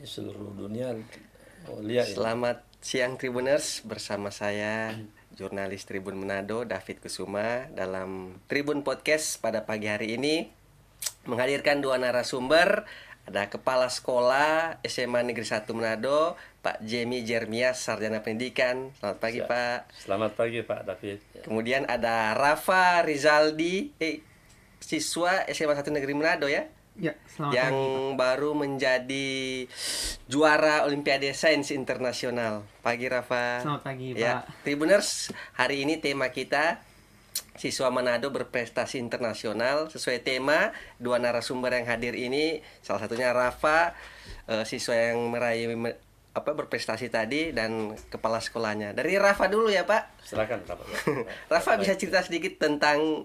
di seluruh dunia lihat ini. Selamat siang Tribuners, bersama saya jurnalis Tribun Manado David Kusuma dalam Tribun Podcast pada pagi hari ini menghadirkan dua narasumber. Ada Kepala Sekolah SMA Negeri 1 Manado, Pak Jemi Jeremias, Sarjana Pendidikan. Selamat pagi Pak. Selamat pagi Pak David. Kemudian ada Rafa Rizaldi, siswa SMA 1 Negeri Manado ya. Ya, selamat yang pagi, baru menjadi juara Olimpiade Sains Internasional. Pagi Rafa. Selamat pagi, Ya, Pak. Tribuners, hari ini tema kita siswa Manado berprestasi internasional. Sesuai tema, dua narasumber yang hadir ini, salah satunya Rafa, siswa yang meraih berprestasi tadi, dan kepala sekolahnya. Dari Rafa dulu ya Pak. Silakan Rafa. Rafa bisa cerita sedikit tentang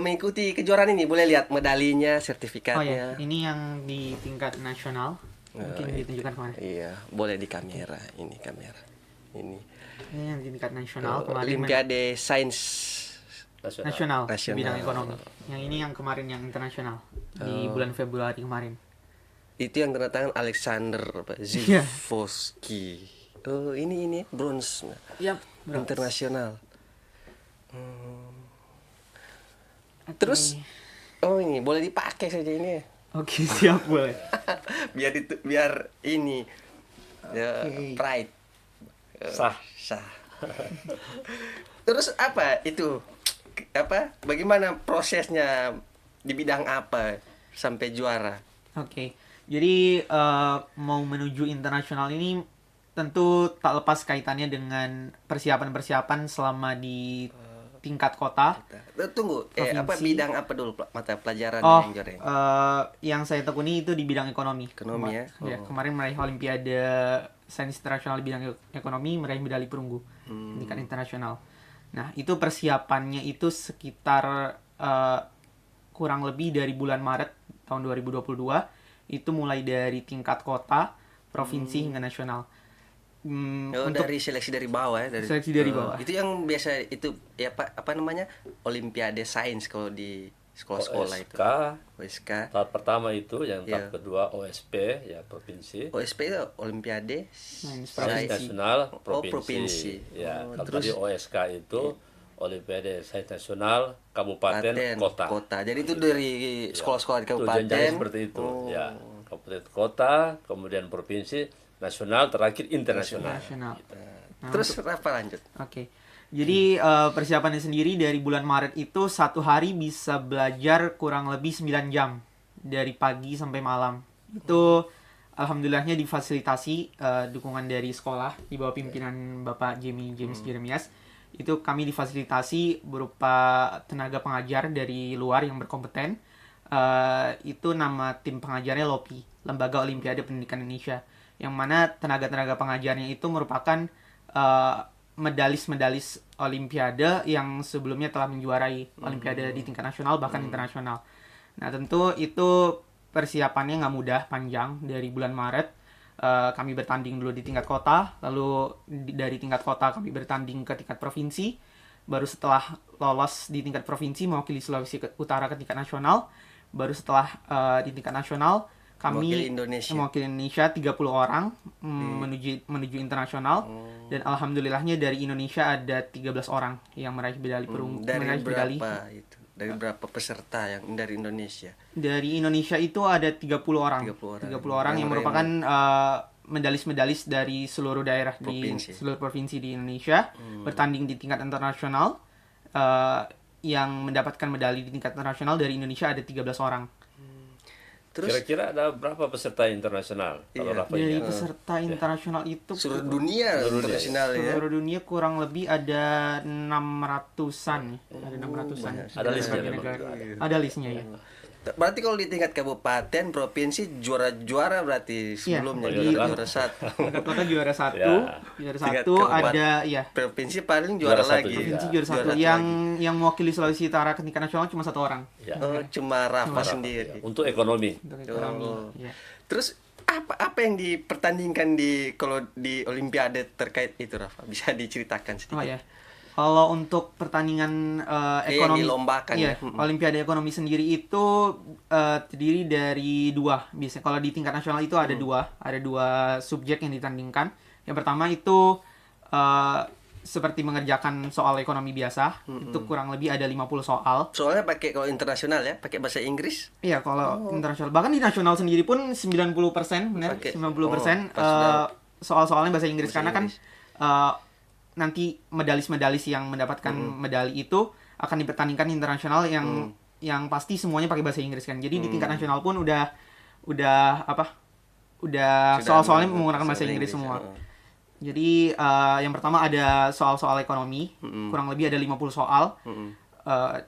mengikuti kejuaraan ini, boleh lihat medalinya, sertifikatnya. Oh ya, ini yang di tingkat nasional. Mungkin ditunjukkan kemana? Iya, boleh di kamera. Ini kamera. Ini Ini yang di tingkat nasional kemarin. Olimpiade Sains Nasional di Nasional. bidang ekonomi. Yang ini yang kemarin yang internasional di bulan Februari kemarin. itu yang tanda tangan Alexander Iya. Zivosky. Oh, ini bronze Yap. internasional. Oke. Terus ini boleh dipakai saja ini. Oke, siap, boleh. biar ini ya, Oke. pride. Sah. Terus apa itu? Bagaimana prosesnya, di bidang apa sampai juara? Oke. Jadi mau menuju internasional ini tentu tak lepas kaitannya dengan persiapan-persiapan selama di tingkat kota. Tunggu, Provinsi. bidang apa dulu mata pelajaran Oh, yang juara? yang saya tekuni itu di bidang ekonomi. Ekonomi ya? Ya, kemarin meraih Olimpiade Sains Internasional di bidang ekonomi, meraih medali perunggu di tingkat internasional. Nah, itu persiapannya itu sekitar kurang lebih dari bulan Maret tahun 2022. Itu mulai dari tingkat kota, provinsi hingga nasional. Untuk Dari seleksi dari bawah ya, Seleksi dari bawah. Itu yang biasa itu ya apa namanya? Olimpiade Sains kalau di sekolah-sekolah itu. OSK. Tahap pertama itu, yang tahap Iya. kedua OSP ya provinsi. OSP itu Olimpiade Sains Sains provinsi. nasional provinsi. provinsi. Ya, kalau Terus tadi OSK itu Olimpiade Sains Nasional Kabupaten Kota. Jadi itu dari sekolah-sekolah di Itu kabupaten. jenjang seperti itu. Ya, kabupaten kota, kemudian provinsi, nasional, terakhir internasional. Nasional. Nah, Terus Rafa lanjut. Oke. Jadi persiapannya sendiri dari bulan Maret itu satu hari bisa belajar kurang lebih 9 jam dari pagi sampai malam. Itu alhamdulillahnya difasilitasi dukungan dari sekolah di bawah pimpinan Bapak James Jeremias. Itu kami difasilitasi berupa tenaga pengajar dari luar yang berkompeten. Itu nama tim pengajarnya LOPI, Lembaga Olimpiade Pendidikan Indonesia, yang mana tenaga-tenaga pengajarnya itu merupakan medalis Olimpiade yang sebelumnya telah menjuarai Olimpiade di tingkat nasional bahkan internasional. Nah, tentu itu persiapannya nggak mudah, panjang. Dari bulan Maret kami bertanding dulu di tingkat kota, lalu dari tingkat kota kami bertanding ke tingkat provinsi. Baru setelah lolos di tingkat provinsi mewakili Sulawesi Utara ke tingkat nasional, baru setelah di tingkat nasional kami mewakili Indonesia 30 orang menuju internasional, dan alhamdulillahnya dari Indonesia ada 13 orang yang meraih medali perunggu. Dari berapa itu? Dari berapa peserta yang dari Indonesia? Dari Indonesia itu ada 30 orang. 30 orang yang merupakan medalis-medalis dari seluruh daerah di seluruh provinsi di Indonesia, bertanding di tingkat internasional. Yang mendapatkan medali di tingkat internasional dari Indonesia ada 13 orang. Terus Kira-kira ada berapa peserta internasional? Kalau Rafa Dari ingat? peserta internasional itu seluruh dunia internasional ya. seluruh dunia kurang lebih ada 600-an ya. Ada 600-an. Ada listnya Berbagai memang? negara. Ada listnya ya. Berarti kalau di tingkat kabupaten, provinsi juara-juara berarti sebelumnya Iya. juara satu. Tingkat kota juara satu, Ya. juara Tingkat satu kabupaten. ada ya. Provinsi paling juara Juara satu lagi. juga. Provinsi juara satu. Juara Yang mewakili Sulawesi Utara ke tingkat nasional cuma satu orang. Ya. Cuma Rafa Ya. sendiri. Untuk ekonomi. Untuk ekonomi. Ya. Terus apa yang dipertandingkan kalau di Olimpiade terkait itu, Rafa? Bisa diceritakan sedikit? Oh ya. Kalau untuk pertandingan Yang ekonomi, dilombakan iya, ya. Olimpiade ekonomi sendiri itu terdiri dari dua. Biasanya kalau di tingkat nasional itu ada dua subjek yang ditandingkan. Yang pertama itu eh, seperti mengerjakan soal ekonomi biasa, itu kurang lebih ada 50 soal. Soalnya pakai kalau internasional ya, pakai bahasa Inggris. Iya, kalau internasional, bahkan di nasional sendiri pun 90%, benar, Pakai. 90% pas sudah soal-soalnya bahasa Inggris, bahasa karena kan Inggris. nanti medalis-medalis yang mendapatkan medali itu akan dipertandingkan internasional yang pasti semuanya pakai bahasa Inggris kan. Jadi di tingkat nasional pun udah Sudah soal-soalnya menggunakan menggunakan bahasa bahasa Inggris Inggris, semua. oh. Jadi yang pertama ada soal-soal ekonomi, kurang lebih ada 50 soal.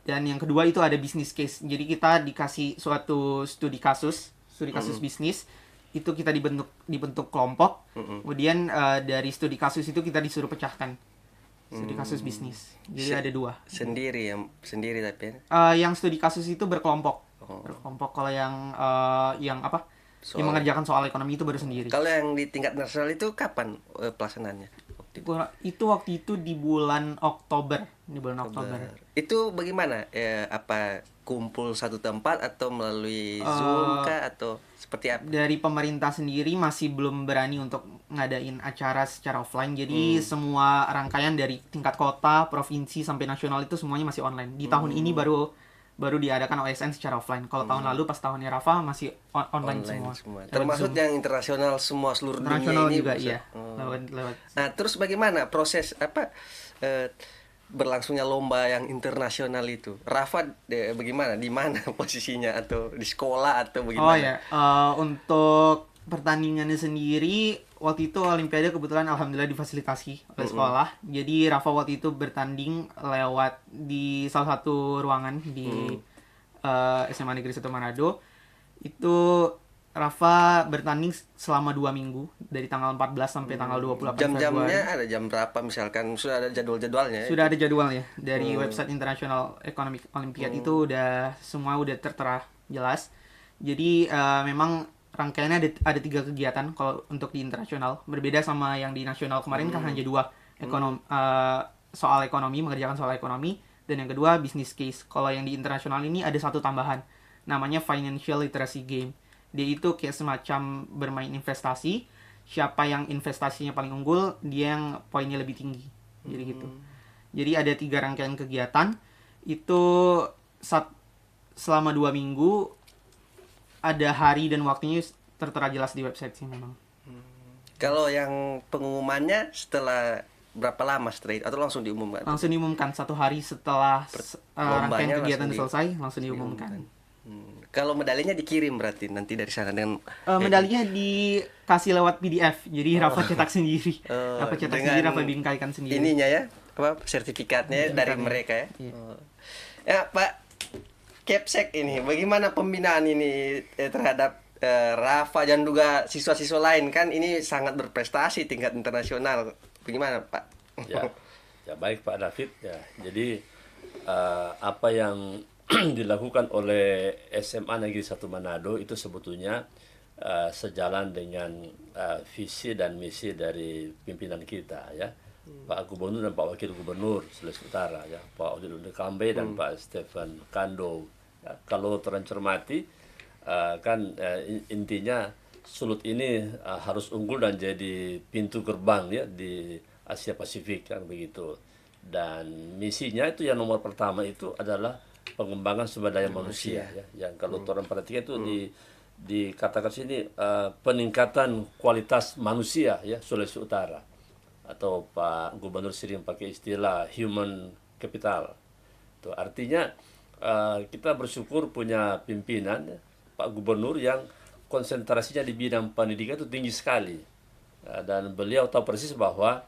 Dan yang kedua itu ada business case. Jadi kita dikasih suatu studi kasus bisnis, itu kita dibentuk kelompok. Kemudian dari studi kasus itu kita disuruh pecahkan studi kasus bisnis. Jadi ada dua. Sendiri tapi ya. Yang studi kasus itu berkelompok. Berkelompok. Kalau yang yang mengerjakan soal ekonomi itu baru sendiri. Kalau yang di tingkat nasional itu kapan pelaksanaannya? Waktu itu di bulan Oktober. Itu bagaimana? Apa kumpul satu tempat atau melalui Zoom kah atau seperti apa? Dari pemerintah sendiri masih belum berani untuk ngadain acara secara offline. Jadi semua rangkaian dari tingkat kota, provinsi sampai nasional itu semuanya masih online. Di tahun ini baru diadakan OSN secara offline. Kalau tahun lalu pas tahunnya Rafa masih online semua. Termasuk yang internasional semua seluruh dunia Internasional ini juga bisa. iya. Lewat. Nah, terus bagaimana proses berlangsungnya lomba yang internasional itu? Rafa bagaimana? Di mana posisinya atau di sekolah atau bagaimana? Oh ya, untuk pertandingannya sendiri waktu itu Olimpiade kebetulan alhamdulillah difasilitasi oleh sekolah. Jadi Rafa waktu itu bertanding lewat di salah satu ruangan di SMA Negeri 1 Manado. Itu Rafa bertanding selama 2 minggu dari tanggal 14 sampai tanggal 28 Februari. Jam-jamnya ada jam berapa misalkan sudah ada jadwal-jadwalnya? Sudah ada jadwalnya dari website International Economic Olympiad itu semua udah tertera jelas. Jadi memang rangkaiannya ada 3 kegiatan kalau untuk di internasional. Berbeda sama yang di nasional kemarin kan hanya 2 soal ekonomi, mengerjakan soal ekonomi, dan yang kedua business case. Kalau yang di internasional ini ada satu tambahan namanya financial literacy game. Dia itu kayak semacam bermain investasi. Siapa yang investasinya paling unggul, dia yang poinnya lebih tinggi. Jadi gitu. Jadi ada 3 rangkaian kegiatan. Itu selama 2 minggu ada hari dan waktunya tertera jelas di website sih memang. Kalau yang pengumumannya setelah berapa lama setelah itu atau langsung diumumkan? Langsung diumumkan 1 hari setelah rangkaian kegiatan langsung selesai, langsung diumumkan. Kalau medalinya dikirim berarti nanti dari sana dengan medalinya dikasih lewat PDF, jadi Rafa cetak sendiri. Rafa cetak sendiri, Rafa bingkaikan sendiri. Ininya ya, sertifikatnya dari mereka ya. Iya. Ya Pak Kepsek ini, bagaimana pembinaan ini terhadap Rafa dan juga siswa-siswa lain, kan ini sangat berprestasi tingkat internasional. Bagaimana Pak? Ya baik Pak David ya. Jadi apa yang dilakukan oleh SMA Negeri 1 Manado itu sebetulnya sejalan dengan visi dan misi dari pimpinan kita ya. Pak Gubernur dan Pak Wakil Gubernur Sulawesi Utara ya, Pak Odilon Kambe dan Pak Stefan Kando. Ya, kalau tercermati intinya Sulut ini harus unggul dan jadi pintu gerbang ya di Asia Pasifik kan begitu. Dan misinya itu yang nomor pertama itu adalah pengembangan sumber daya manusia ya. Yang kalau orang perhatikan itu dikatakan sini peningkatan kualitas manusia ya Sulawesi Utara, atau Pak Gubernur sering pakai istilah human capital. Itu artinya kita bersyukur punya pimpinan ya, Pak Gubernur yang konsentrasinya di bidang pendidikan itu tinggi sekali. Dan beliau tahu persis bahwa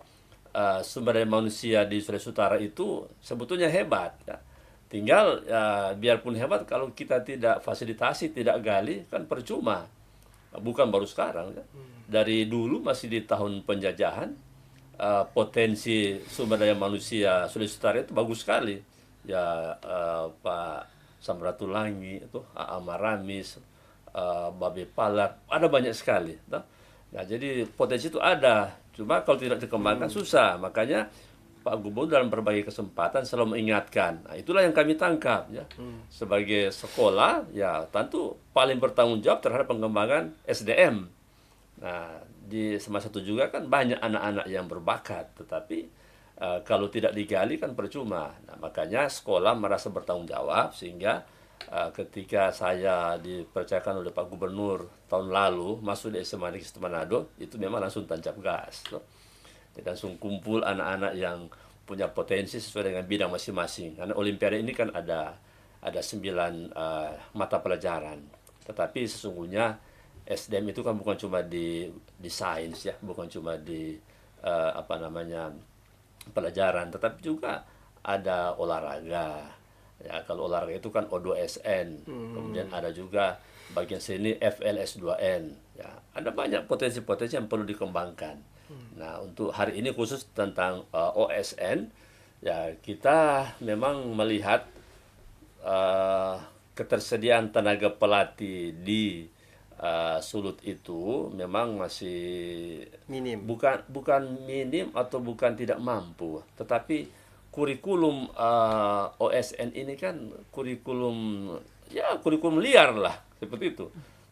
sumber daya manusia di Sulawesi Utara itu sebetulnya hebat ya. Tinggal biarpun hebat kalau kita tidak fasilitasi, tidak gali kan percuma. Bukan baru sekarang ya. Dari dulu masih di tahun penjajahan potensi sumber daya manusia Sulawesi Utara itu bagus sekali. Ya Pak Samratulangi itu Amaramis, Babe Palak, ada banyak sekali. Nah, jadi potensi itu ada. Cuma kalau tidak dikembangkan susah. Makanya Pak Gubernur dalam berbagai kesempatan selalu mengingatkan. Nah, itulah yang kami tangkap ya. Sebagai sekolah ya tentu paling bertanggung jawab terhadap pengembangan SDM. Nah, di semasa itu juga kan banyak anak-anak yang berbakat, tetapi kalau tidak digali kan percuma. Nah, makanya sekolah merasa bertanggung jawab sehingga ketika saya dipercayakan oleh Pak Gubernur tahun lalu masuk di SMA Negeri 1 Manado, itu memang langsung tancap gas. Jadi langsung kumpul anak-anak yang punya potensi sesuai dengan bidang masing-masing. Karena Olimpiade ini kan ada 9 mata pelajaran. Tetapi sesungguhnya SDM itu kan bukan cuma di sains ya, bukan cuma di pelajaran, tetapi juga ada olahraga. Ya, kalau olahraga itu kan O2SN. Kemudian ada juga bagian sini FLS2N. Ya, ada banyak potensi-potensi yang perlu dikembangkan. Nah, untuk hari ini khusus tentang OSN, ya kita memang melihat ketersediaan tenaga pelatih di Sulut itu memang masih Minim. bukan minim atau bukan tidak mampu, tetapi kurikulum OSN ini kan kurikulum liar lah seperti itu.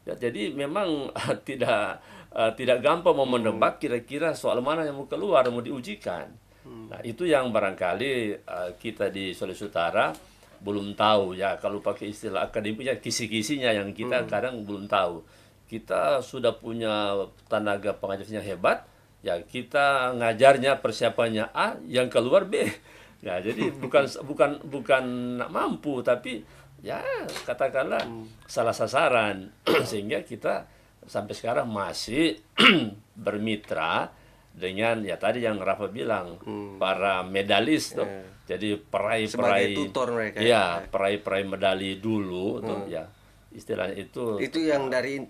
Ya, jadi memang tidak gampang mau menebak kira-kira soal mana yang mau keluar, mau diujikan. Nah, itu yang barangkali kita di Sulawesi Utara belum tahu ya, kalau pakai istilah akademiknya kisi-kisinya yang kita kadang belum tahu. Kita sudah punya tenaga pengajarnya hebat, ya kita ngajarnya persiapannya A, yang keluar B. Ya, jadi bukan nak mampu, tapi ya katakanlah salah sasaran sehingga kita sampai sekarang masih bermitra dengan ya tadi yang Rafa bilang para medalis tuh. Jadi Sebagai tutor mereka. ya peraih medali dulu tuh ya istilahnya itu yang dari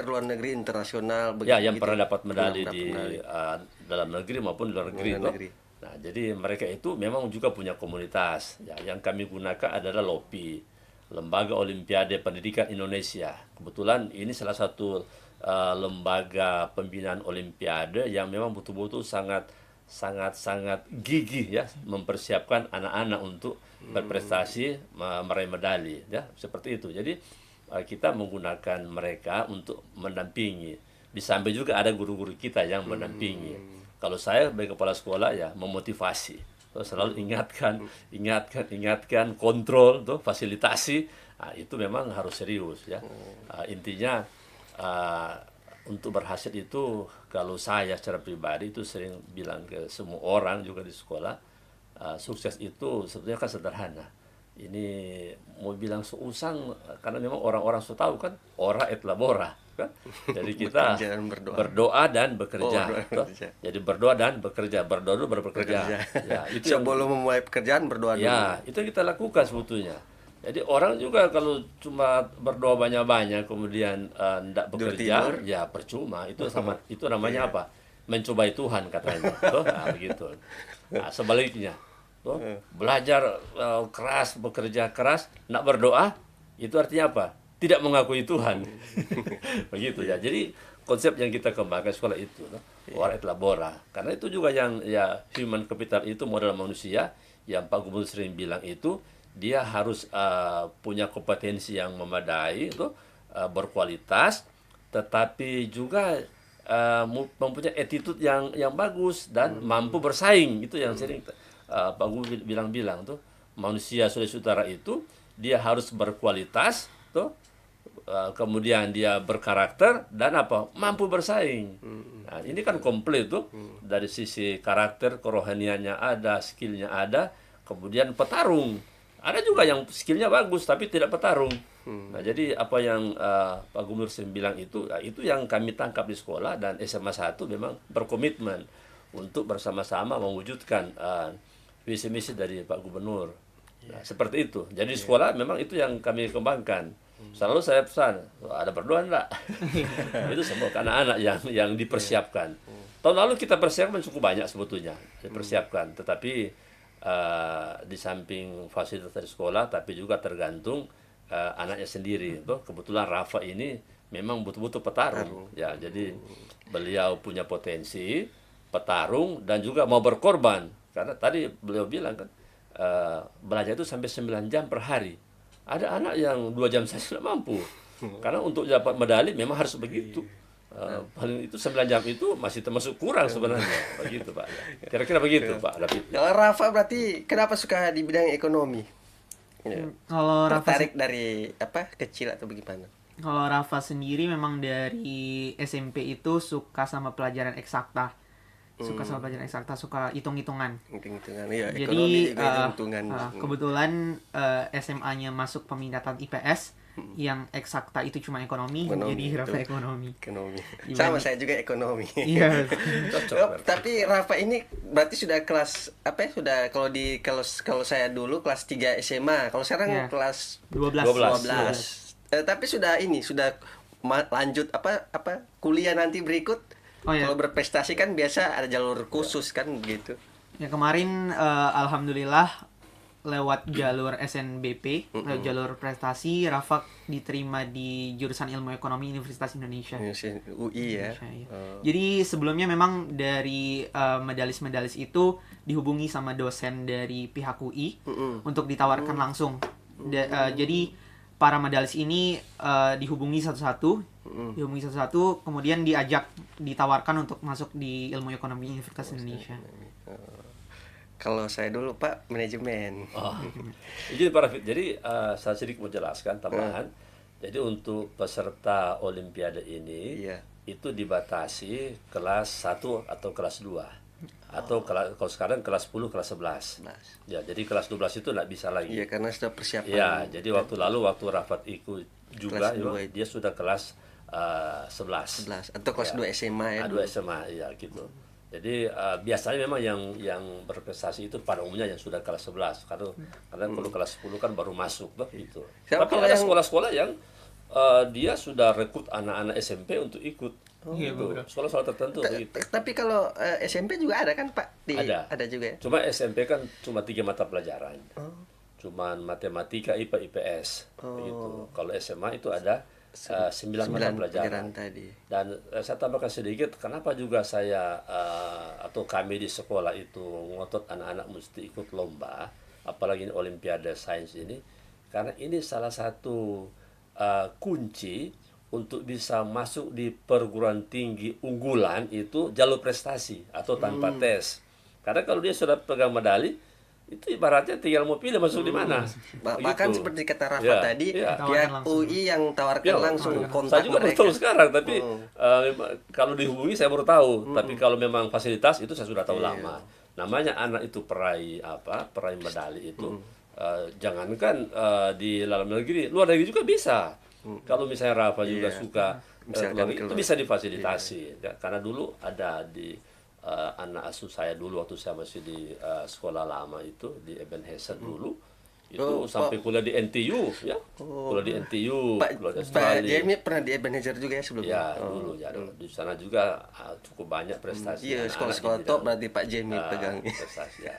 luar negeri, internasional ya yang begitu. pernah dapat medali Pernah di medali. dalam negeri maupun di luar negeri tuh. Nah, jadi mereka itu memang juga punya komunitas. Ya, yang kami gunakan adalah LOPI, Lembaga Olimpiade Pendidikan Indonesia. Kebetulan ini salah satu lembaga pembinaan Olimpiade yang memang betul-betul sangat gigih ya mempersiapkan anak-anak untuk berprestasi meraih medali ya seperti itu. Jadi kita menggunakan mereka untuk mendampingi. Di samping juga ada guru-guru kita yang mendampingi. Kalau saya sebagai kepala sekolah ya memotivasi, selalu ingatkan, kontrol, tuh fasilitasi. Nah, itu memang harus serius ya. Intinya untuk berhasil itu kalau saya secara pribadi itu sering bilang ke semua orang juga di sekolah, sukses itu sebetulnya kan sederhana. Ini mau bilang seusang karena memang orang-orang sudah tahu kan ora et labora kan. Jadi kita berdoa dan bekerja. Jadi berdoa dan bekerja, berdoa dulu baru bekerja. Ya, itu sebelum memulai pekerjaan berdoa dulu. Ya, itu yang kita lakukan sebetulnya. Jadi orang juga kalau cuma berdoa banyak-banyak kemudian tidak bekerja, ya percuma. Itu namanya apa? Mencobai Tuhan katanya. Nah, begitu. Nah, sebaliknya, belajar keras, bekerja keras, tidak berdoa, itu artinya apa? Tidak mengakui Tuhan. Begitu ya. Jadi konsep yang kita kembangkan sekolah itu, ora et labora. Karena itu juga yang ya human capital itu modal manusia yang Pak Gubernur sering bilang itu dia harus punya kompetensi yang memadai, berkualitas, tetapi juga mempunyai attitude yang bagus dan mampu bersaing. Itu yang sering Pak Gubernur bilang tuh, manusia Sulawesi Utara itu dia harus berkualitas, kemudian dia berkarakter dan mampu bersaing. Nah, ini kan komplit tuh dari sisi karakter, kerohaniannya ada, skillnya ada, kemudian petarung. Ada juga yang skillnya bagus tapi tidak petarung. Nah, jadi apa yang Pak Gubernur bilang itu yang kami tangkap di sekolah, dan SMA 1 memang berkomitmen untuk bersama-sama mewujudkan visi misi dari Pak Gubernur. Nah, seperti itu. Jadi di sekolah memang itu yang kami kembangkan. Selalu saya pesan, ada berdoa enggak? Itu semua anak-anak yang dipersiapkan. Tahun lalu kita persiapkan cukup banyak sebetulnya, dipersiapkan. Tetapi di samping fasilitas dari sekolah, tapi juga tergantung anaknya sendiri. Kebetulan Rafa ini memang betul-betul petarung. Ya, jadi beliau punya potensi petarung dan juga mau berkorban. Karena tadi beliau bilang kan belajar itu sampai 9 jam per hari. Ada anak yang 2 jam saja tidak mampu. Karena untuk dapat medali memang harus begitu. Paling itu 9 jam itu masih termasuk kurang sebenarnya. Begitu Pak. Kira-kira begitu Pak David. Kalau Rafa berarti kenapa suka di bidang ekonomi? Ya. Kalau Rafa Tertarik dari apa kecil atau bagaimana? Kalau Rafa sendiri memang dari SMP itu suka sama pelajaran eksakta. Suka sama pelajaran eksakta, suka hitung-hitungan. Hitung-hitungan, ya. Jadi Ekonomi juga hitung-hitungan. kebetulan SMA-nya masuk peminatan IPS yang eksakta itu cuma ekonomi, Ekonomi, jadi Rafa betul. ekonomi. Ekonomi. Gimana? Sama saya juga ekonomi. Iya. Cocok. Oh, tapi Rafa ini berarti sudah kelas apa ya? Sudah kalau saya dulu kelas 3 SMA. Kalau sekarang Iya. kelas 12. 12. Tapi sudah lanjut apa kuliah nanti berikut. Oh, iya. Kalau berprestasi kan biasa ada jalur khusus kan gitu. Ya kemarin alhamdulillah lewat jalur SNBP, lewat jalur prestasi, Rafa diterima di jurusan Ilmu Ekonomi Universitas Indonesia. UI ya. Indonesia, iya. Oh. Jadi sebelumnya memang dari medalis-medalis itu dihubungi sama dosen dari pihak UI untuk ditawarkan langsung. Jadi para medalis ini dihubungi satu-satu, kemudian ditawarkan untuk masuk di Ilmu Ekonomi Universitas Indonesia. Kalau saya dulu Pak manajemen. Jadi Pak Rafid, jadi saya sedikit mau jelaskan tambahan. Jadi untuk peserta Olimpiade ini Iya. itu dibatasi kelas 1 atau kelas 2. Atau kalau sekarang kelas 10, kelas 11. Ya, jadi kelas 12 itu nggak bisa lagi. Iya, karena sudah persiapan. Ya, jadi waktu Rafat ikut juga Kelas dua dia sudah kelas 11. 11 atau kelas 2 SMA ya. 2 SMA ya gitu. Jadi biasanya memang yang berprestasi itu pada umumnya yang sudah kelas 11 karena kalau kelas 10 kan baru masuk gitu. Siapa Tapi kalau ada yang- sekolah-sekolah yang dia sudah rekrut anak-anak SMP untuk ikut. Iya, Gitu. beberapa. Sekolah-sekolah tertentu begitu. Tapi kalau SMP juga ada kan Pak? Ada. juga ya. Cuma SMP kan cuma 3 mata pelajaran. Cuman matematika, IPA, IPS begitu. Kalau SMA itu ada 9 mata pelajaran. tadi. Dan saya tambahkan sedikit, kenapa juga saya atau kami di sekolah itu ngotot anak-anak mesti ikut lomba, apalagi ini Olimpiade Sains ini, karena ini salah satu kunci untuk bisa masuk di perguruan tinggi unggulan itu jalur prestasi atau tanpa tes. Karena kalau dia sudah pegang medali, itu ibaratnya tinggal mau pilih masuk di mana. Bahkan Begitu. seperti kata Rafa Ya, tadi, ya. Tawarkan pihak langsung. UI yang tawarkan Ya, langsung saya kontak juga baru mereka. tahu sekarang, tapi kalau dihubungi saya baru tahu. Tapi kalau memang fasilitas itu saya sudah tahu lama. Namanya anak itu peraih medali itu. Jangankan di dalam negeri, luar negeri juga bisa. Kalau misalnya Rafa juga suka Misalkan itu keluar. bisa difasilitasi. Ya, karena dulu ada di anak asuh saya dulu waktu saya masih di sekolah lama itu di Ebenezer dulu. Itu sampai kuliah di NTU ya. Kuliah di NTU, Pak kuliah di Australia. Jamie pernah di Ebenezer juga ya sebelumnya? Ya, dulu ya. Di sana juga cukup banyak prestasi. Iya, anak-anak sekolah-sekolah di bidang, top berarti Pak Jamie pegang. prestasi ya.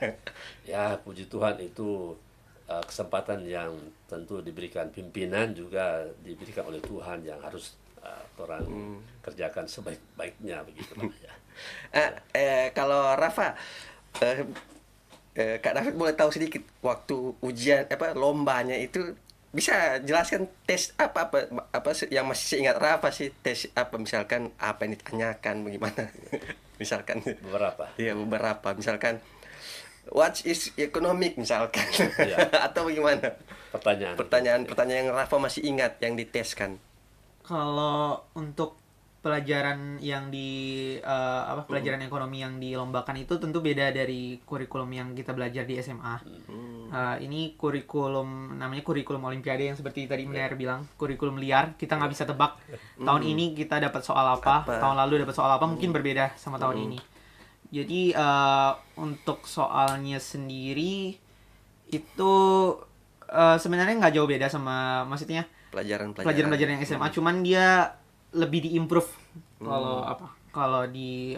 Ya, puji Tuhan itu kesempatan yang tentu diberikan pimpinan juga diberikan oleh Tuhan yang harus orang kerjakan sebaik-baiknya begitu Pak, ya. Kalau Rafa, Kak David boleh tahu sedikit waktu ujian lombanya itu bisa jelaskan tes apa yang masih seingat Rafa sih, tes apa misalkan apa yang ditanyakan bagaimana misalkan Beberapa. iya beberapa misalkan what is economic misalkan Iya. atau bagaimana Pertanyaan. pertanyaan yang Rafa masih ingat yang diteskan. Kalau untuk pelajaran yang pelajaran ekonomi yang dilombakan itu tentu beda dari kurikulum yang kita belajar di SMA. Ini namanya kurikulum Olimpiade yang seperti tadi Mener bilang, kurikulum liar. Kita nggak bisa tebak tahun ini kita dapat soal apa, tahun lalu dapat soal apa, mungkin berbeda sama tahun ini. Jadi untuk soalnya sendiri itu sebenarnya nggak jauh beda sama, maksudnya pelajaran-pelajaran yang SMA, cuman dia lebih diimprove kalau di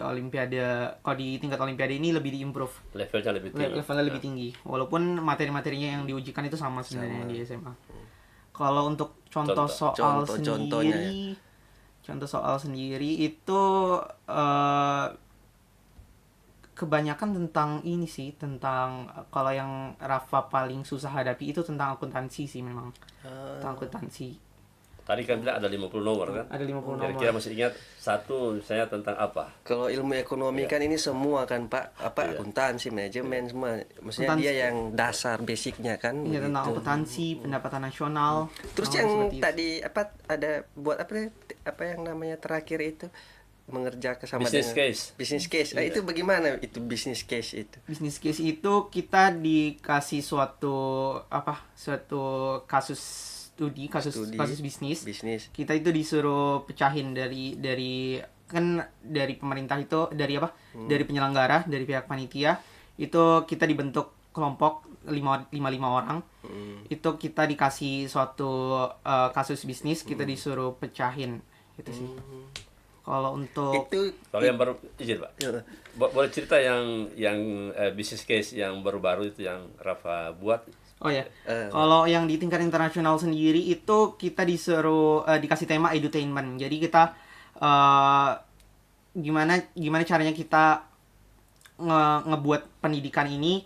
tingkat Olimpiade ini lebih diimprove, Levelnya lebih tinggi. levelnya lebih tinggi, walaupun materi-materinya yang diujikan itu sama sebenarnya yang di SMA. Kalau untuk contoh soal sendiri itu kebanyakan tentang ini sih, tentang kalau yang Rafa paling susah hadapi itu tentang akuntansi sih memang. Tentang akuntansi. Tadi kan bilang ada 50 nomor kan? Ada 50 nomor. Kira-kira masih ingat satu misalnya tentang apa? Kalau ilmu ekonomi kan ini semua kan Pak, akuntansi, manajemen semua. Maksudnya Akuntansi. dia yang dasar basicnya kan. Iya, tentang begitu. akuntansi, pendapatan nasional. Terus hal yang seperti itu. tadi ada buat apa yang namanya terakhir itu mengerjakan sama Business dengan case. business case. Nah, itu bagaimana itu business case itu? Business case itu kita dikasih suatu kasus kasus bisnis. Bisnis. Kita itu disuruh pecahin dari kan dari pemerintah itu dari penyelenggara, dari pihak panitia itu kita dibentuk kelompok lima orang. Itu kita dikasih suatu kasus bisnis, kita disuruh pecahin gitu sih. Kalau untuk Itu Kalau yang baru izin Pak. Ya. Boleh cerita yang business case yang baru-baru itu yang Rafa buat. Oh ya, kalau yang di tingkat internasional sendiri itu kita disuruh dikasih tema edutainment. Jadi kita gimana caranya kita ngebuat pendidikan ini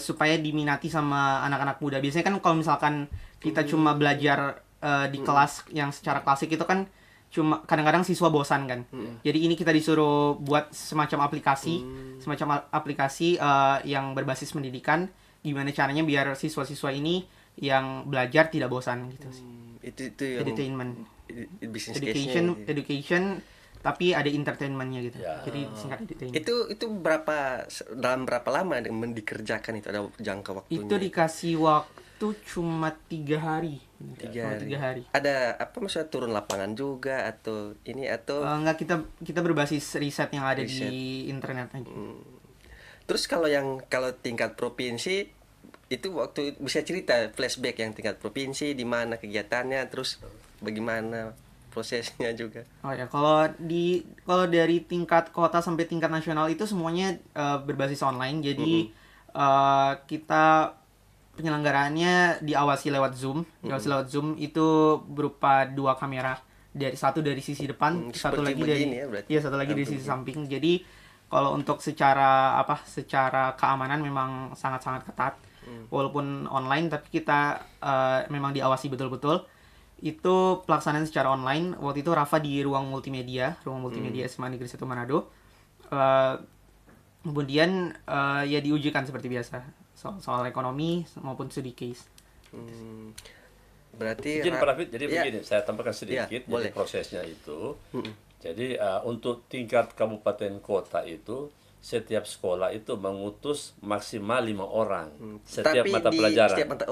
supaya diminati sama anak-anak muda. Biasanya kan kalau misalkan kita cuma belajar di kelas yang secara klasik itu kan cuma kadang-kadang siswa bosan kan. Jadi ini kita disuruh buat semacam aplikasi yang berbasis pendidikan. Gimana caranya biar siswa-siswa ini yang belajar tidak bosan gitu sih. itu yang Edutainment, business education, tapi ada entertainmentnya gitu. Ya. Jadi singkat edutainment. itu dalam berapa lama dikerjakan itu, ada jangka waktunya? Itu dikasih waktu cuma 3 hari. Tiga Cuma 3 hari. Ada apa maksudnya turun lapangan juga atau ini atau Enggak, kita berbasis riset yang ada Riset. di internet aja. terus kalau tingkat provinsi itu waktu bisa cerita flashback yang tingkat provinsi di mana kegiatannya, terus bagaimana prosesnya juga. Oh ya, kalau dari tingkat kota sampai tingkat nasional itu semuanya berbasis online. Jadi kita penyelenggaraannya diawasi lewat Zoom. Itu berupa 2 kamera, satu dari sisi depan, satu seperti lagi dari begini ya berarti. satu lagi dari sisi samping. Jadi kalau untuk secara keamanan memang sangat-sangat ketat. Walaupun online tapi kita memang diawasi betul-betul. Itu pelaksanaan secara online. Waktu itu Rafa di ruang multimedia SMA Negeri 1 Manado. Kemudian ya diujikan seperti biasa soal ekonomi maupun studi case. Berarti Izin Pak David, jadi ya, begini, saya tambahkan sedikit. Ya, Jadi boleh. prosesnya itu, jadi untuk tingkat kabupaten kota itu, setiap sekolah itu mengutus maksimal 5 orang setiap tapi mata di pelajaran. setiap mata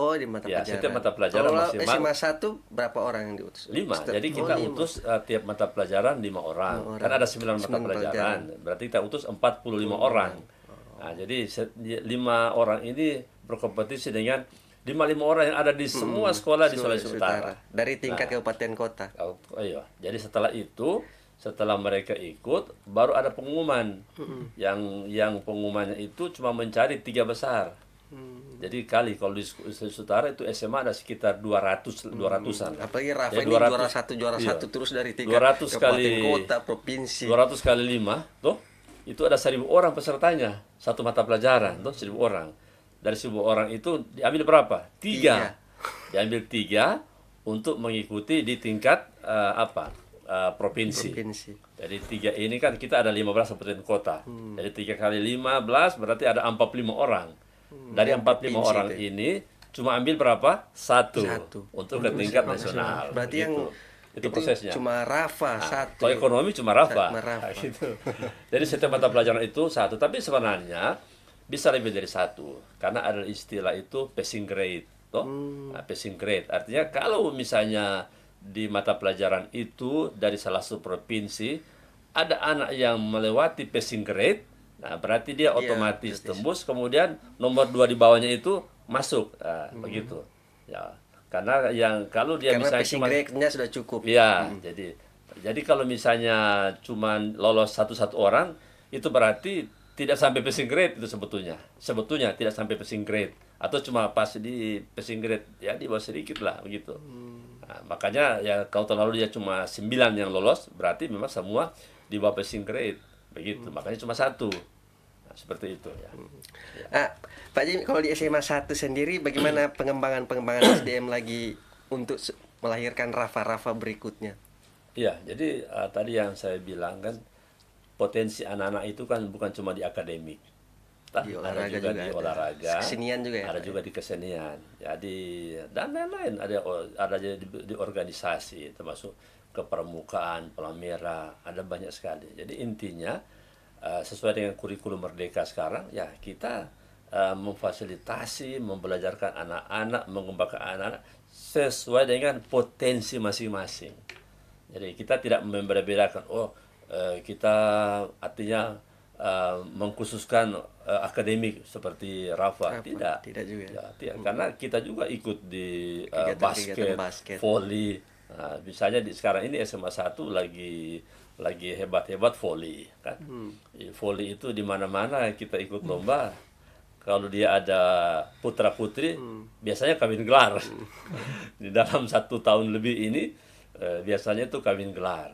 Ya, pelajaran. setiap mata pelajaran Kalau maksimal SMA 1 berapa orang yang diutus? 5. Jadi kita utus tiap mata pelajaran 5 orang. Kan ada 9 mata 9 pelajaran. Berarti kita utus 45 orang. Nah, jadi 5 orang ini berkompetisi dengan 5 orang yang ada di semua sekolah di Sulawesi Utara. Dari tingkat kabupaten kota. Oh, iya. Jadi setelah mereka ikut, baru ada pengumuman. Yang pengumumannya itu cuma mencari 3 besar. Jadi kalau di Sulawesi Utara itu SMA ada sekitar 200-an. Apalagi Rafa Jadi ini juara satu terus dari tingkat 200 kabupaten kali kota, provinsi. 200 kali 5, tuh itu ada 1.000 orang pesertanya, satu mata pelajaran, tuh 1.000 orang. Dari 1.000 orang itu diambil berapa? 3. Diambil 3 untuk mengikuti di tingkat provinsi. Jadi 3 ini kan kita ada 15 kabupaten kota. Jadi 3 kali 15 berarti ada 45 orang. Dari 45 orang ini cuma ambil berapa? 1 untuk ke tingkat nasional. Berarti yang itu prosesnya. cuma Rafa satu. Kalau ekonomi cuma Rafa. Cuma Rafa. Gitu. Jadi setiap mata pelajaran itu 1, tapi sebenarnya bisa lebih dari 1 karena ada istilah itu passing grade, toh. Nah, passing grade artinya kalau misalnya di mata pelajaran itu dari salah satu provinsi ada anak yang melewati passing grade, nah berarti dia otomatis tembus, kemudian nomor 2 di bawahnya itu masuk, begitu. Ya, karena kalau dia Karena misalnya passing cuma grade-nya sudah cukup. iya, jadi kalau misalnya cuma lolos satu orang itu berarti tidak sampai passing grade itu sebetulnya tidak sampai passing grade atau cuma pas di passing grade ya di bawah sedikit lah begitu. Nah, makanya ya kalau tahun lalu dia cuma 9 yang lolos berarti memang semua di bawah passing grade begitu. Makanya cuma 1. seperti itu ya. Pak Jimmy, kalau di SMA 1 sendiri bagaimana pengembangan SDM lagi untuk melahirkan Rafa-Rafa berikutnya? Iya, jadi tadi yang saya bilang kan potensi anak-anak itu kan bukan cuma di akademik. Di Ada olahraga juga juga di ada. olahraga, Kesenian juga ya, ada Pak? juga di kesenian, jadi dan lain-lain, ada di organisasi, termasuk kepermukaan, palamera, ada banyak sekali. Jadi intinya sesuai dengan kurikulum Merdeka sekarang, ya kita memfasilitasi, membelajarkan anak-anak, mengembangkan anak-anak sesuai dengan potensi masing-masing. Jadi kita tidak membeda-bedakan, kita artinya mengkhususkan akademik seperti Rafa, tidak juga. ya, tidak. Karena kita juga ikut di Kegiatan-kegiatan basket, basket. volley. Nah, misalnya sekarang ini SMA 1 lagi hebat-hebat volley kan. Volley itu di mana-mana kita ikut lomba. Kalau dia ada putra putri, biasanya kawin gelar. Di dalam 1 tahun lebih ini biasanya itu kawin gelar.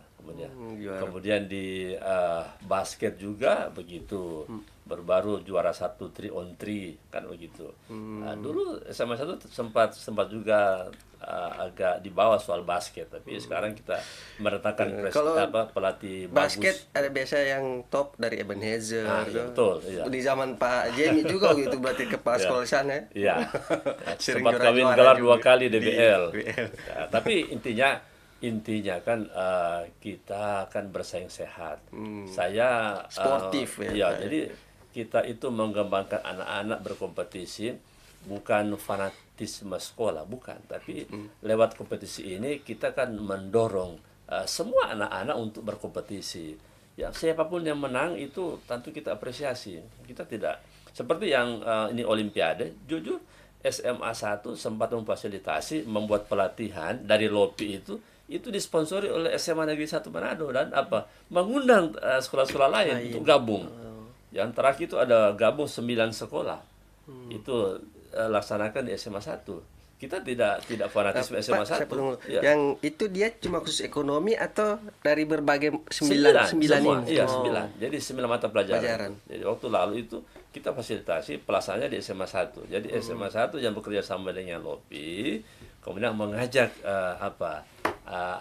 Kemudian di basket juga begitu, baru-baru juara 1 3 on 3 kan begitu. Nah, dulu SMA 1 sempat juga agak di bawah soal basket, tapi sekarang kita mendatangkan pelatih Basket bagus. ada biasa yang top dari Ebenezer. Iya, betul, iya. Di zaman Pak Jamie juga gitu, berarti kepala sekolah sana. Iya. Sering Sempat kawin juara-juara gelar juga 2 kali di DBL. DBL. Ya, tapi intinya kan kita akan bersaing sehat. Saya Sportif ya, iya, Pak. jadi kita itu mengembangkan anak-anak berkompetisi, bukan fanatisme sekolah, bukan, tapi lewat kompetisi ini kita kan mendorong semua anak-anak untuk berkompetisi. Ya, siapapun yang menang itu tentu kita apresiasi. Kita tidak seperti yang ini Olimpiade, jujur SMA 1 sempat memfasilitasi membuat pelatihan dari LOPI itu disponsori oleh SMA Negeri 1 Manado dan mengundang sekolah-sekolah lain untuk gabung. Yang terakhir itu ada gabung 9 sekolah. Itu laksanakan di SMA 1. Kita tidak fanatisme SMA Pak, 1. Ya. Yang itu dia cuma khusus ekonomi atau dari berbagai 9 sembilan semua. ini? Iya, 9. Jadi 9 mata Pelajaran. pelajaran. Jadi waktu lalu itu kita fasilitasi pelaksanaannya di SMA 1. Jadi SMA 1 yang bekerja sama dengan LOPI, kemudian mengajak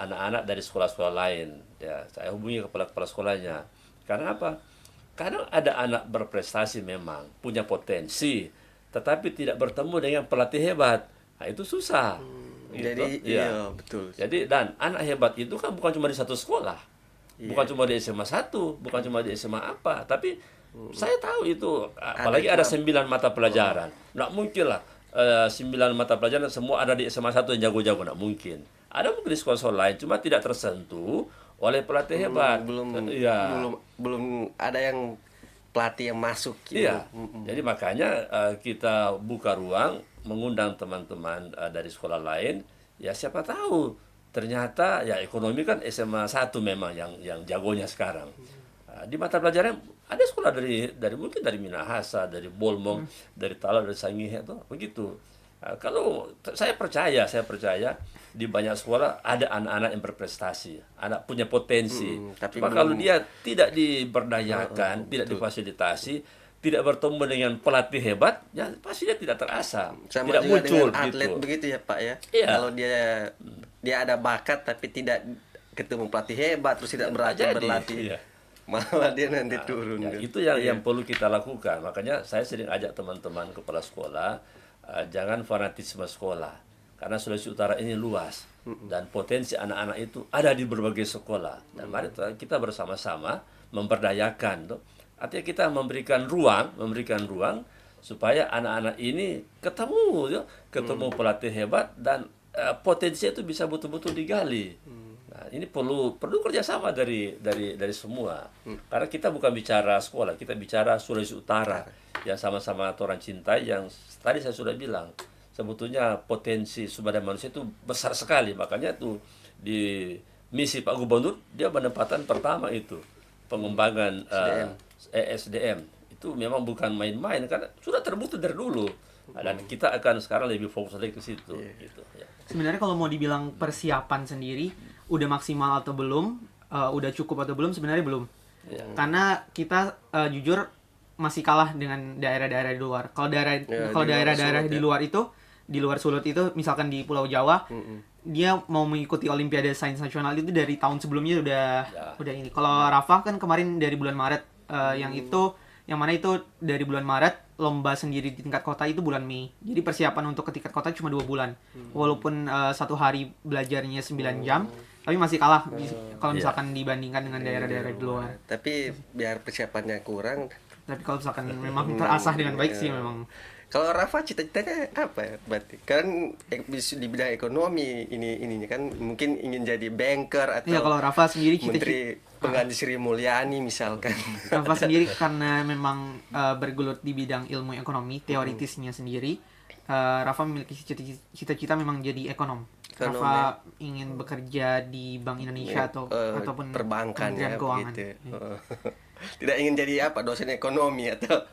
anak-anak dari sekolah-sekolah lain. Ya, saya hubungi kepala sekolahnya. Karena apa? Kadang ada anak berprestasi memang, punya potensi, tetapi tidak bertemu dengan pelatih hebat. Nah, itu susah. Gitu. Jadi iya betul. Jadi dan anak hebat itu kan bukan cuma di satu sekolah. Bukan cuma di SMA 1, bukan cuma di SMA apa, tapi saya tahu itu apalagi ada 9 mata pelajaran. Nggak mungkin lah 9 mata pelajaran semua ada di SMA 1 yang jago-jago, nggak mungkin. Ada mungkin di sekolah-sekolah lain, cuma tidak tersentuh oleh pelatih hebat. Belum ada yang pelatih yang masuk gitu. Iya. Jadi makanya kita buka ruang mengundang teman-teman dari sekolah lain. Ya siapa tahu ternyata ya ekonomi kan SMA 1 memang yang jagonya sekarang. Di mata pelajaran ada sekolah dari mungkin dari Minahasa, dari Bolmong, dari Talaut, dari Sangihe itu begitu. Kalau saya percaya di banyak sekolah ada anak-anak yang berprestasi, anak punya potensi. Tapi cuma kalau dia tidak diberdayakan, tidak difasilitasi, tidak bertemu dengan pelatih hebat, ya pasti dia tidak terasa, Sama tidak juga muncul dengan atlet gitu. begitu ya Pak ya. Iya. Kalau dia ada bakat tapi tidak ketemu pelatih hebat terus tidak berlatih. Iya. Malah dia nanti turun. Ya, kan. itu yang perlu kita lakukan. Makanya saya sering ajak teman-teman kepala sekolah, jangan fanatisme sekolah. Karena Sulawesi Utara ini luas dan potensi anak-anak itu ada di berbagai sekolah. Dan mari kita bersama-sama memberdayakan. Artinya kita memberikan ruang supaya anak-anak ini ketemu pelatih hebat dan potensi itu bisa betul-betul digali. Nah, ini perlu kerjasama dari semua. Karena kita bukan bicara sekolah, kita bicara Sulawesi Utara yang sama-sama orang cintai, yang tadi saya sudah bilang sebetulnya potensi sumber daya manusia itu besar sekali. Makanya tuh di misi Pak Gubernur dia penempatan pertama itu pengembangan SDM. Itu memang bukan main-main karena sudah terbukti dari dulu. Dan kita akan sekarang lebih fokus lagi ke situ gitu ya. Sebenarnya kalau mau dibilang persiapan sendiri udah maksimal atau belum, udah cukup atau belum, sebenarnya belum. Karena kita jujur masih kalah dengan daerah-daerah di luar. Kalau Ya, kalau di luar daerah-daerah Sulut di ya. luar itu, di luar Sulut itu, misalkan di Pulau Jawa, dia mau mengikuti Olimpiade Sains Nasional itu dari tahun sebelumnya udah ini. Kalau Rafa kan kemarin dari bulan Maret, yang mana itu dari bulan Maret, lomba sendiri di tingkat kota itu bulan Mei. Jadi persiapan untuk ke tingkat kota cuma 2 bulan. Walaupun satu hari belajarnya 9 jam, tapi masih kalah kalau misalkan dibandingkan dengan daerah-daerah di luar. Tapi biar persiapannya kurang. Tapi kalau misalkan memang terasah dengan baik sih memang. Kalau Rafa cita-citanya apa ya? Berarti kan di bidang ekonomi ininya kan mungkin ingin jadi banker atau Iya, kalau Rafa sendiri menteri pengganti Sri Mulyani misalkan. Rafa sendiri karena memang bergelut di bidang ilmu ekonomi, teoritisnya sendiri, Rafa memiliki cita-cita memang jadi ekonom. Rafa ingin bekerja di Bank Indonesia ataupun perbankan ya Kementerian Keuangan. begitu. Tidak ingin jadi apa, dosen ekonomi atau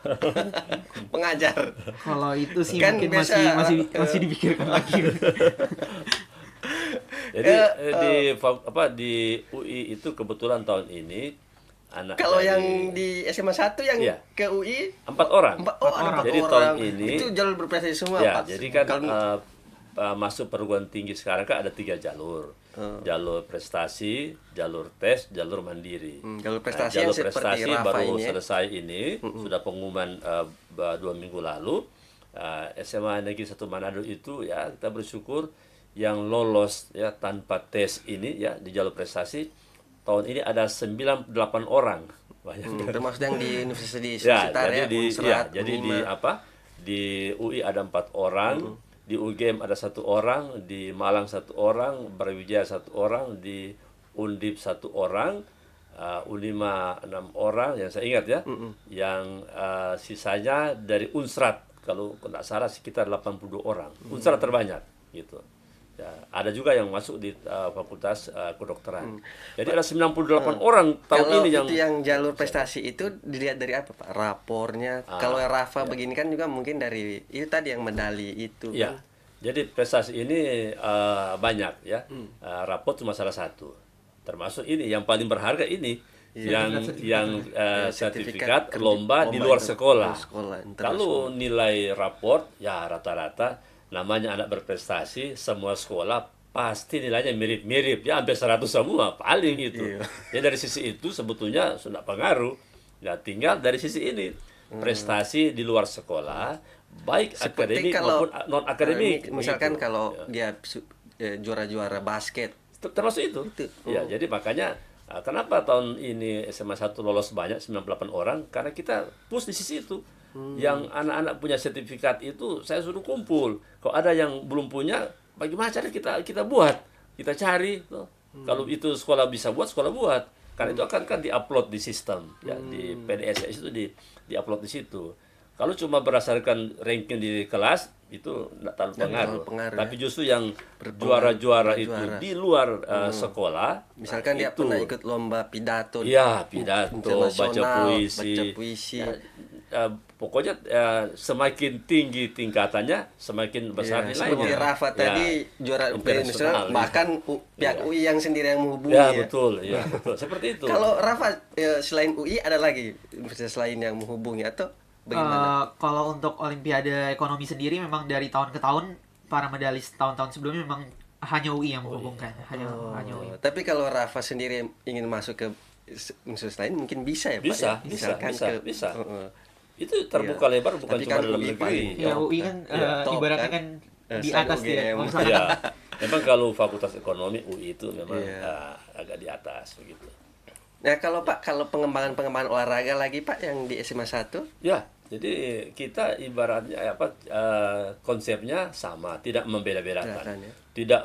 pengajar. Kalau itu sih Kan mungkin biasa, masih dipikirkan lagi. Jadi di UI itu kebetulan tahun ini anak Kalau dari yang di SMA 1 yang Iya. ke UI 4 orang. ada 4 Jadi orang. tahun ini Itu jalur berprestasi semua, ya, Pak. jadi kan Kalau- masuk perguruan tinggi sekarang kan ada 3 jalur. Jalur prestasi, jalur tes, jalur mandiri. jalur prestasi jalur yang seperti prestasi Rafa baru ini ya. selesai ini, sudah pengumuman 2 minggu lalu. SMA Negeri 1 Manado itu ya kita bersyukur yang lolos ya tanpa tes ini ya di jalur prestasi tahun ini ada 98 orang. Banyak. Termasuk yang di Universitas di Ya, sekitar jadi ya, di Unsrat, jadi di Unima. di UI ada 4 orang, di UGM ada 1 orang, di Malang 1 orang, Brawijaya 1 orang, di Undip 1 orang, Unima 6 orang yang saya ingat ya. Yang sisanya dari Unsrat, kalau tidak salah sekitar 82 orang. Unsrat terbanyak gitu. Ya, ada juga yang masuk di Fakultas Kedokteran. Jadi ada 98 orang tahun Kalau ini itu yang jalur prestasi itu dilihat dari apa, Pak? Rapornya. Kalau yang Rafa begini kan juga mungkin dari itu tadi yang medali itu. Ya, kan. jadi prestasi ini banyak ya. Rapot cuma salah satu. Termasuk ini yang paling berharga ini yang sertifikat lomba di luar sekolah. Kalau nilai raport ya rata-rata namanya anak berprestasi semua sekolah pasti nilainya mirip-mirip ya hampir 100 semua paling itu. Ya dari sisi itu sebetulnya sudah pengaruh. Ya tinggal dari sisi ini prestasi di luar sekolah baik Seperti akademik kalau maupun non akademik. misalkan begitu. kalau dia juara-juara basket. Termasuk itu. Ya, jadi makanya kenapa tahun ini SMA 1 lolos banyak 98 orang karena kita push di sisi itu. Yang anak-anak punya sertifikat itu saya suruh kumpul. Kalau ada yang belum punya, bagaimana cara kita buat? Kita cari. Kalau itu sekolah bisa buat, sekolah buat. Karena itu akan kan diupload di sistem ya di PDSS itu diupload di situ. Kalau cuma berdasarkan ranking di kelas itu tidak terlalu pengaruh. Tapi justru yang juara-juara itu di luar sekolah, Misalkan dia itu. pernah ikut lomba pidato. Ya, pidato, internasional, baca puisi. Pokoknya semakin tinggi tingkatannya, semakin besar nilainya. Seperti Rafa tadi juara internasional, bahkan pihak UI yang sendiri yang menghubungi. Ya, betul, ya, betul. Seperti itu. Kalau Rafa selain UI ada lagi universitas lain yang menghubungi atau bagaimana? Kalau untuk Olimpiade Ekonomi sendiri memang dari tahun ke tahun para medalis tahun-tahun sebelumnya memang hanya UI yang menghubungkan, hanya UI. Tapi kalau Rafa sendiri ingin masuk ke universitas lain mungkin bisa ya, Pak? Bisa, ya? bisa, Misalkan bisa. Itu terbuka lebar bukan Tapi cuma kan dalam UI negeri. Ya UI kan top ibaratnya kan. kan di Selain atas dia. UGM. Kalau misalkan Ya, memang kalau Fakultas Ekonomi UI itu memang agak di atas begitu. Nah, kalau Pak, kalau pengembangan olahraga lagi Pak yang di SMA 1? Ya, jadi kita ibaratnya konsepnya sama, tidak membeda-bedakan. Ya. Tidak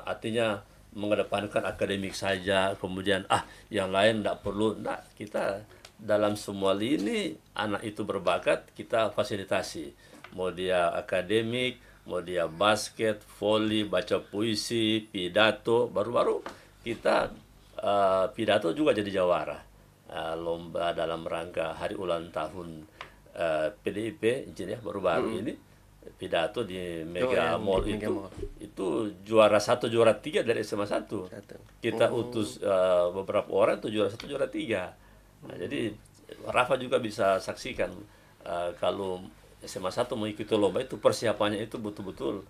artinya mengedepankan akademik saja, kemudian yang lain tidak perlu. Nah, kita dalam semua lini anak itu berbakat, kita fasilitasi. Mau dia akademik, mau dia basket, voli, baca puisi, pidato. Baru-baru kita pidato juga jadi jawara. Lomba dalam rangka hari ulang tahun PDIP ya baru-baru ini pidato di Mega Mall itu juara 1 juara 3 dari SMA 1. Kita utus beberapa orang itu juara 1 juara 3. Nah, jadi Rafa juga bisa saksikan kalau SMA 1 mengikuti lomba itu persiapannya itu betul-betul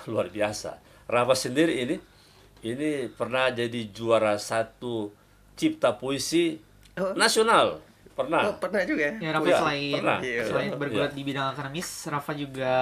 luar biasa. Rafa sendiri ini pernah jadi juara satu cipta puisi nasional. Pernah. Oh, pernah juga ya? Ya, Rafa Ya, selain pernah. selain Iya. bergulat Iya. di bidang akademis, Rafa juga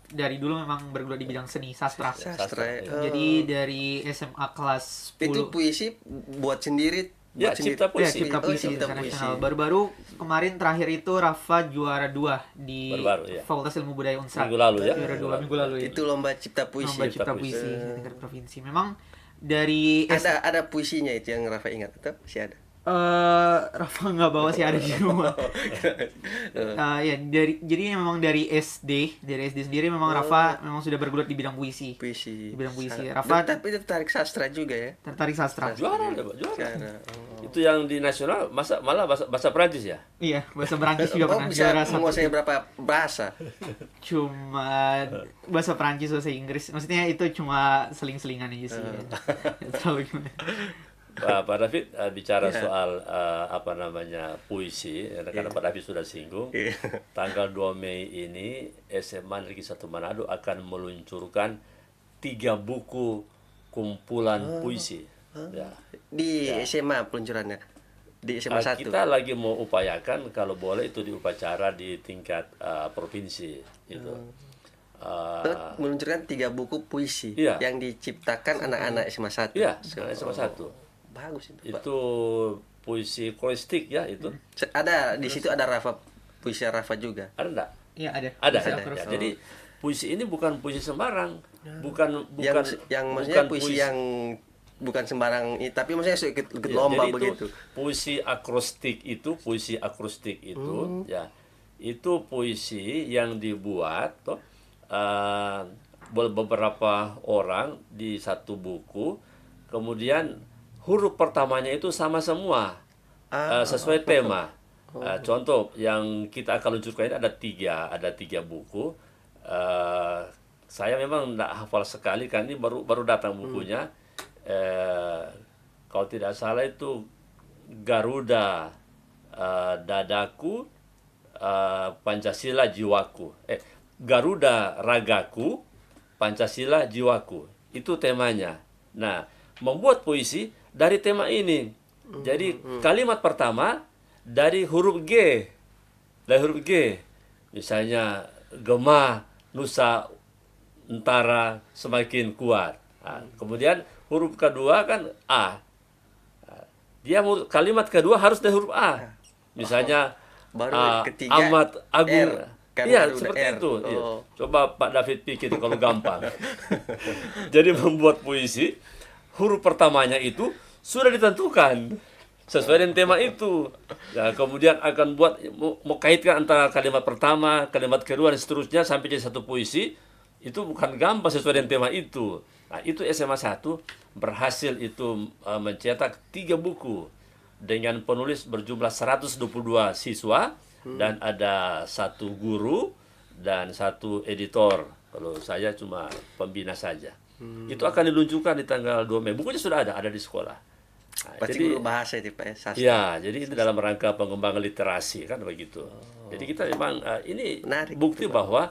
dari dulu memang bergulat di bidang seni sastra. Sastra. Iya. Oh. Jadi dari SMA kelas 10 Itu puisi buat sendiri. Ya, buat sendiri. cipta ya, puisi. cipta Oh, puisi cipta internasional. puisi. Baru-baru kemarin terakhir itu Rafa juara 2 di Baru-baru, ya. Fakultas Ilmu Budaya Unsra. Minggu lalu ya. Juara 2 minggu lalu ya. Itu lomba cipta puisi. Lomba cipta Cipta puisi. puisi tingkat provinsi. Memang dari Ada puisinya itu yang Rafa ingat atau masih ada? Rafa nggak bawa sih, ada di rumah. Ya jadi memang dari SD sendiri memang Rafa memang sudah bergulat di bidang puisi. Puisi. Di bidang puisi. Rafa Rafa tapi tertarik sastra juga ya? tertarik sastra. Juara ya, Pak, juara. Cara. Oh. Itu yang di nasional malah bahasa Prancis ya. Iya, bahasa Perancis juga Oh, pernah bisa juara satu. menguasai berapa bahasa? Cuma bahasa Perancis, bahasa Inggris. Maksudnya itu cuma seling-selingan aja sih. Terlalu gimana. Pak David bicara Ya. soal puisi, karena Pak David sudah singgung. Iya. Tanggal 2 Mei ini SMA Negeri 1 Manado akan meluncurkan 3 buku kumpulan puisi. Ya. Di SMA peluncurannya. Di SMA 1. Kita lagi mau upayakan kalau boleh itu diupacara di tingkat provinsi gitu. Meluncurkan 3 buku puisi Iya. yang diciptakan anak-anak SMA 1. Iya, SMA 1. Bagus itu, Pak. Itu puisi koristik ya itu. Ada di situ ada Rafa, puisi Rafa juga. Ada enggak? Iya, ada. Ada Bisa ya. terus. Ya, jadi puisi ini bukan puisi sembarang. Bukan Yang maksudnya bukan puisi yang bukan sembarang, tapi maksudnya ikut Iya, lomba jadi begitu. Puisi akrostik itu ya. Itu puisi yang dibuat beberapa orang di satu buku, kemudian huruf pertamanya itu sama semua sesuai tema. Contoh yang kita akan luncurkan ini ada tiga buku. Saya memang tidak hafal sekali kan, ini baru datang bukunya. Kalau tidak salah itu Garuda Dadaku, Pancasila Jiwaku. Garuda Ragaku, Pancasila Jiwaku. Itu temanya. Nah, membuat puisi dari tema ini. Jadi kalimat pertama dari huruf G. Dari huruf G. Misalnya Gema Nusa Ntara semakin kuat. Nah, kemudian huruf kedua kan A. Dia kalimat kedua harus dari huruf A. Misalnya Baru ketiga Amat Agung. R. Kan Iya, baru seperti R. itu. Iya. Oh. Coba Pak David pikir kalau gampang. Jadi membuat puisi, huruf pertamanya itu sudah ditentukan sesuai dengan tema itu. Ya, kemudian akan buat mau kaitkan antara kalimat pertama, kalimat kedua dan seterusnya sampai jadi satu puisi. Itu bukan gampang sesuai dengan tema itu. Nah, itu SMA 1 berhasil itu mencetak 3 buku dengan penulis berjumlah 122 siswa dan ada 1 guru dan 1 editor. Kalau saya cuma pembina saja. Itu akan diluncurkan di tanggal 2 Mei. Bukunya sudah ada di sekolah. Nah, Pasti jadi guru bahasa itu Pak ya, sastra. ya, jadi itu dalam rangka pengembangan literasi kan begitu. Jadi kita memang ini Menarik bukti itu, Pak. bahwa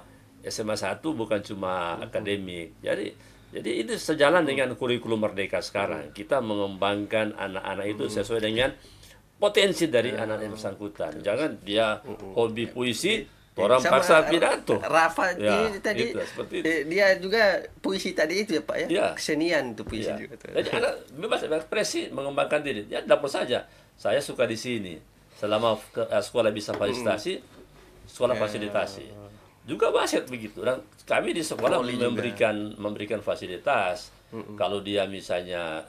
SMA 1 bukan cuma akademik. Jadi ini sejalan dengan kurikulum Merdeka sekarang. Kita mengembangkan anak-anak itu sesuai dengan potensi dari anak yang bersangkutan. Jangan dia hobi puisi, orang Sama paksa pidato. Rafa Ya, ini tadi gitu, seperti itu. dia juga puisi tadi itu ya Pak ya. Ya. Kesenian itu puisi Ya. juga tuh. Jadi anak bebas berekspresi, mengembangkan diri. Ya dapur saja. Saya suka di sini. Selama sekolah bisa fasilitasi, sekolah fasilitasi. Juga basket begitu. Dan kami di sekolah Voli juga. memberikan fasilitas. Kalau dia misalnya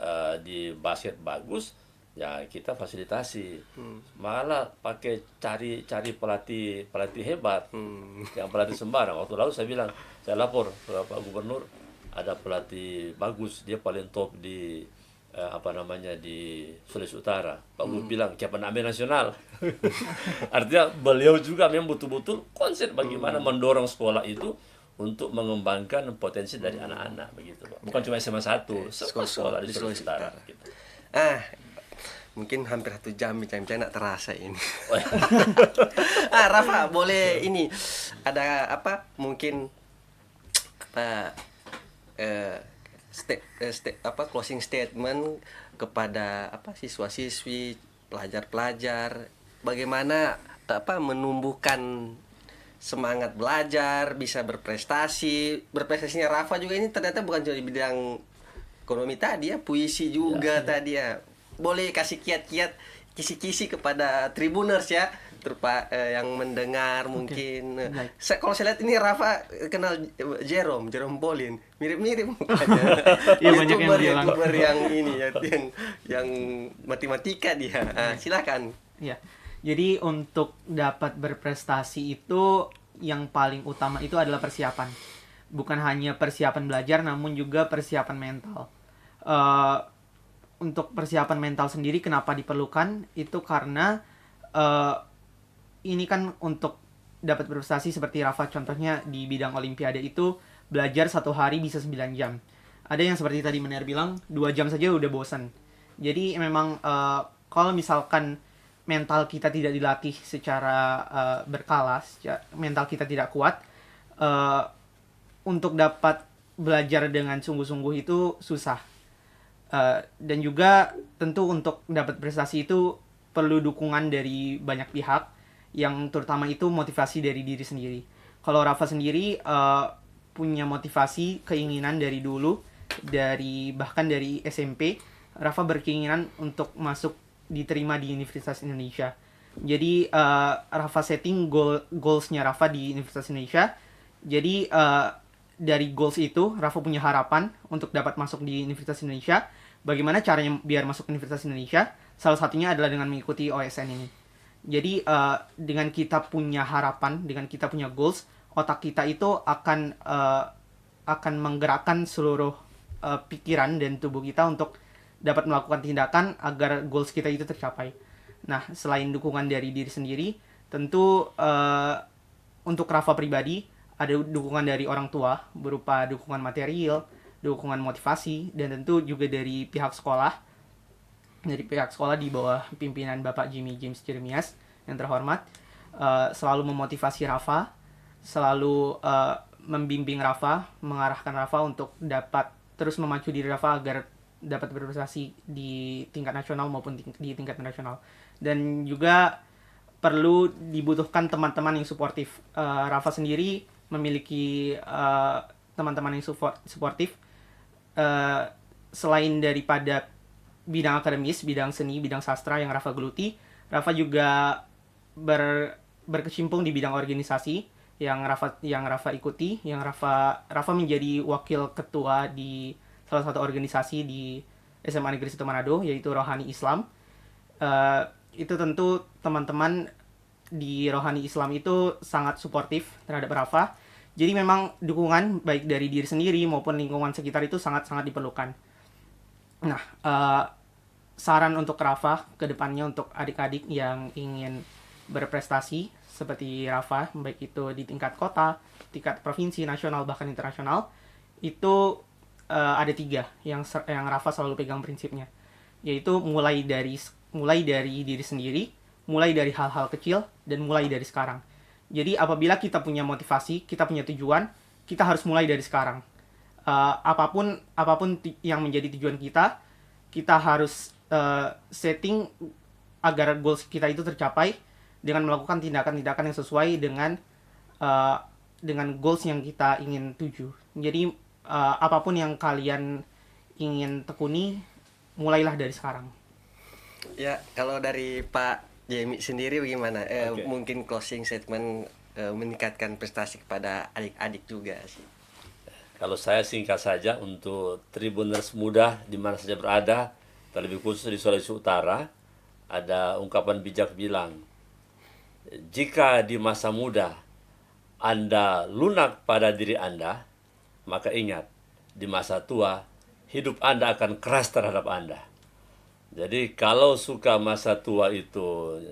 di basket bagus, ya kita fasilitasi. Malah pakai cari pelatih di yang pelatih sembarang. Waktu lalu saya lapor ke Pak Gubernur, ada pelatih bagus, dia paling top di di Sulawesi Utara. Pak Gubernur bilang Kepename nasional. Artinya beliau juga memang betul-betul konsen bagaimana mendorong sekolah itu untuk mengembangkan potensi dari anak-anak begitu, Pak. Bukan cuma SMA 1, semua sekolah di Sulawesi Utara gitu. Mungkin hampir 1 jam bincang-bincang, nggak terasa ini. Rafa, boleh ini ada apa? Mungkin apa closing statement kepada apa siswa-siswi, pelajar-pelajar, bagaimana apa menumbuhkan semangat belajar, bisa berprestasinya Rafa juga ini ternyata bukan cuma di bidang ekonomi tadi ya, puisi juga tadi ya. Boleh kasih kiat-kiat, kisi-kisi kepada Tribuners ya, yang mendengar mungkin. Kalau saya lihat ini Rafa kenal Jerome Pauline, mirip-mirip mukanya. Iya, banyak yang bilang. YouTuber yang ini ya, yang matematika dia. Silakan. Ya, jadi untuk dapat berprestasi itu yang paling utama itu adalah persiapan. Bukan hanya persiapan belajar, namun juga persiapan mental. Untuk persiapan mental sendiri kenapa diperlukan? Itu karena ini kan untuk dapat berprestasi seperti Rafa contohnya di bidang olimpiade itu belajar 1 hari bisa 9 jam. Ada yang seperti tadi Mener bilang 2 jam saja udah bosan. Jadi memang kalau misalkan mental kita tidak dilatih secara berkala, mental kita tidak kuat, untuk dapat belajar dengan sungguh-sungguh itu susah. Dan juga tentu untuk dapat prestasi itu perlu dukungan dari banyak pihak, yang terutama itu motivasi dari diri sendiri. Kalau Rafa sendiri punya motivasi, keinginan dari dulu, bahkan dari SMP, Rafa berkeinginan untuk diterima di Universitas Indonesia. Jadi Rafa setting goalsnya Rafa di Universitas Indonesia. Jadi dari goals itu Rafa punya harapan untuk dapat masuk di Universitas Indonesia. Bagaimana caranya biar masuk Universitas Indonesia? Salah satunya adalah dengan mengikuti OSN ini. Jadi dengan kita punya harapan, dengan kita punya goals, otak kita itu akan menggerakkan seluruh pikiran dan tubuh kita untuk dapat melakukan tindakan agar goals kita itu tercapai. Nah, selain dukungan dari diri sendiri, tentu untuk Rafa pribadi ada dukungan dari orang tua berupa dukungan material, dukungan motivasi, dan tentu juga dari pihak sekolah. Dari pihak sekolah di bawah pimpinan Bapak Jimmy James Jeremias yang terhormat, selalu memotivasi Rafa, selalu membimbing Rafa, mengarahkan Rafa untuk dapat terus memacu diri Rafa agar dapat berprestasi di tingkat nasional maupun di tingkat internasional. Dan juga perlu dibutuhkan teman-teman yang suportif. Rafa sendiri memiliki teman-teman yang suportif. Selain daripada bidang akademis, bidang seni, bidang sastra yang Rafa geluti, Rafa juga berkecimpung di bidang organisasi yang Rafa ikuti, yang Rafa menjadi wakil ketua di salah satu organisasi di SMA Negeri 1 Manado, yaitu Rohani Islam. Itu tentu teman-teman di Rohani Islam itu sangat suportif terhadap Rafa. Jadi memang dukungan baik dari diri sendiri maupun lingkungan sekitar itu sangat-sangat diperlukan. Nah, saran untuk Rafa ke depannya untuk adik-adik yang ingin berprestasi seperti Rafa, baik itu di tingkat kota, tingkat provinsi, nasional, bahkan internasional, itu ada 3 yang Rafa selalu pegang prinsipnya, yaitu mulai dari diri sendiri, mulai dari hal-hal kecil, dan mulai dari sekarang. Jadi apabila kita punya motivasi, kita punya tujuan, kita harus mulai dari sekarang. Apapun yang menjadi tujuan kita harus setting agar goals kita itu tercapai dengan melakukan tindakan-tindakan yang sesuai dengan goals yang kita ingin tuju. Jadi apapun yang kalian ingin tekuni, mulailah dari sekarang. Ya, kalau dari Pak Jamie sendiri bagaimana? Okay. Mungkin closing statement meningkatkan prestasi kepada adik-adik juga sih. Kalau saya singkat saja untuk Tribuners muda di mana saja berada, terlebih khusus di Sulawesi Utara, ada ungkapan bijak bilang, jika di masa muda Anda lunak pada diri Anda, maka ingat, di masa tua hidup Anda akan keras terhadap Anda. Jadi kalau suka masa tua itu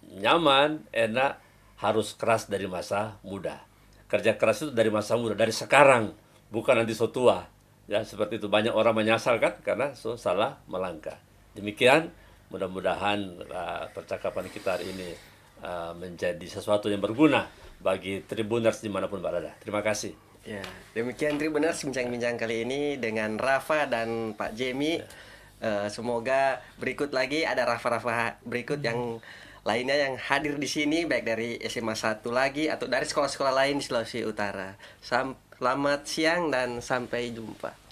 nyaman, enak, harus keras dari masa muda. Kerja keras itu dari masa muda, dari sekarang, bukan nanti so tua. Ya, seperti itu. Banyak orang menyasar kan karena salah melangkah. Demikian, Mudah-mudahan percakapan kita hari ini menjadi sesuatu yang berguna bagi Tribuners dimanapun berada. Terima kasih. Ya, demikian Tribuners bincang-bincang kali ini dengan Rafa dan Pak Jemi. Semoga berikut lagi ada Rafa-Rafa berikut yang lainnya yang hadir di sini, baik dari SMA 1 lagi atau dari sekolah-sekolah lain di Sulawesi Utara. Selamat siang dan sampai jumpa.